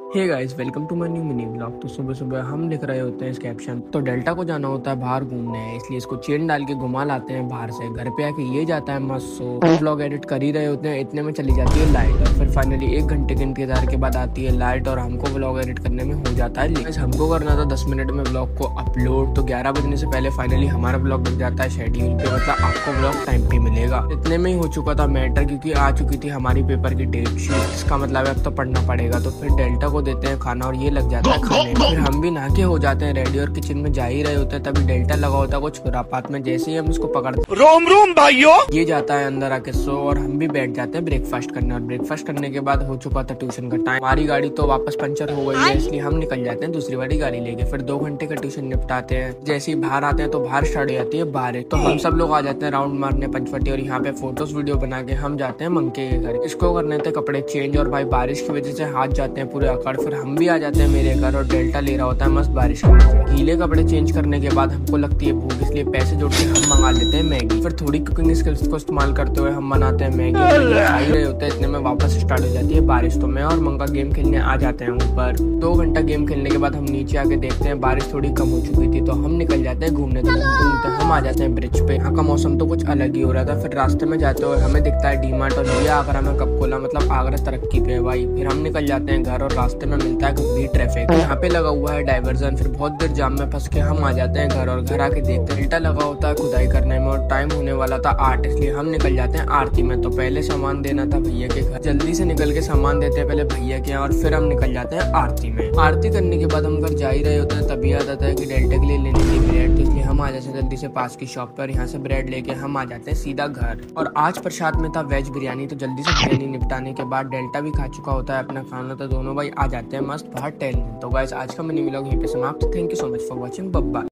Hey guys, welcome to my new mini blog. तो सुबह सुबह हम लिख रहे होते हैं इस कैप्शन। तो डेल्टा को जाना होता है बाहर घूमने, इसलिए इसको चेन डाल के घुमा लाते हैं बाहर से। घर पे आके ये जाता है मस्त सो। हम व्लॉग एडिट कर ही रहे होते हैं, इतने में चली जाती है लाइट। और फिर फाइनली 1 घंटे के इंतजार के बाद आती है लाइट और हमको व्लॉग एडिट करने में हो जाता है लेट। हमको करना था 10 मिनट में व्लॉग को अपलोड, तो 11 बजने से पहले फाइनली हमारा व्लॉग लग जाता है शेड्यूल पे, मतलब आपको व्लॉग टाइम पे मिलेगा। इतने में ही हो चुका था मैटर, क्योंकि आ चुकी थी हमारी पेपर की डेट शीट। इसका मतलब अब तो पढ़ना पड़ेगा। तो फिर डेल्टा को देते हैं खाना और ये लग जाता है खाने में। फिर हम भी नहा के हो जाते हैं रेडी और किचन में जा ही रहे होते हैं, तभी डेल्टा लगा होता है कुछ खुरापात में। जैसे ही हम उसको पकड़ते रोम रोम भाइयों, ये जाता है अंदर आके सो और हम भी बैठ जाते हैं ब्रेकफास्ट करने। और ब्रेकफास्ट करने के बाद हो चुका था ट्यूशन का टाइम। हमारी गाड़ी तो वापस पंचर हो गई है, इसलिए हम निकल जाते हैं दूसरी वाली गाड़ी लेके। फिर 2 घंटे का ट्यूशन निपटाते हैं। जैसे ही बाहर आते हैं तो बाहर स्टार्ट हो जाती है बारिश। तो हम सब लोग आ जाते हैं राउंड मारने पंचवटी, और यहाँ पे फोटोज वीडियो बना के हम जाते हैं मंके के घर। इसको करने थे कपड़े चेंज, और भाई बारिश की वजह से हाथ जाते हैं पूरे अकड़। फिर हम भी आ जाते हैं मेरे घर और डेल्टा ले रहा होता है मस्त बारिश की वजह से। गीले कपड़े चेंज करने के बाद हमको लगती है भूख, इसलिए पैसे जोड़ के हम मंगा लेते हैं मैगी। फिर थोड़ी कुकिंग स्किल्स को इस्तेमाल करते हुए हम बनाते हैं मैगी। खा ही रहे होते हैं, इतने में वापस स्टार्ट हो जाती है बारिश। तो मैं और मंगा गेम खेलने आ जाते हैं ऊपर। 2 घंटा गेम खेलने के बाद हम नीचे आके देखते हैं बारिश थोड़ी कम हो चुकी थी, तो हम निकल जाते हैं घूमने। तो घूमते हम आ जाते हैं ब्रिज पे। यहाँ का मौसम तो कुछ अलग ही हो रहा था। फिर रास्ते में जाते हुए हमें दिखता है डीमार्ट, और ये आगरा में कब खोला, मतलब आगरा तरक्की पे है भाई। फिर हम निकल जाते हैं घर और रास्ते में मिलता है गंभीर ट्रैफिक। यहाँ पे लगा हुआ है डाइवर्जन। फिर बहुत देर जाम में फंस के हम आ जाते हैं घर, और घर आके देखते हैं डेल्टा लगा होता है खुदाई करने में, और टाइम होने वाला था 8, इसलिए हम निकल जाते हैं आरती में। तो पहले सामान देना था भैया के घर, जल्दी से निकल के सामान देते हैं पहले भैया के यहाँ, और फिर हम निकल जाते हैं आरती में। आरती करने के बाद हम घर जा ही रहे होते हैं, तभी याद आता है कि डेल्टा के लिए लेने की ब्रेड, तो इसलिए हम आ जाते हैं जल्दी से पास की शॉप पर। यहाँ से ब्रेड लेके हम आ जाते हैं सीधा घर। और आज प्रसाद में था वेज बिरयानी, तो जल्दी से बिरयानी निपटाने के बाद डेल्टा भी खा चुका होता है अपना खाना, तो दोनों भाई आ जाते हैं मस्त बाहर टहलने। तो गाइस, आज का मिनी व्लॉग यहीं पे समाप्त। Thank you so much for watching. Bye bye.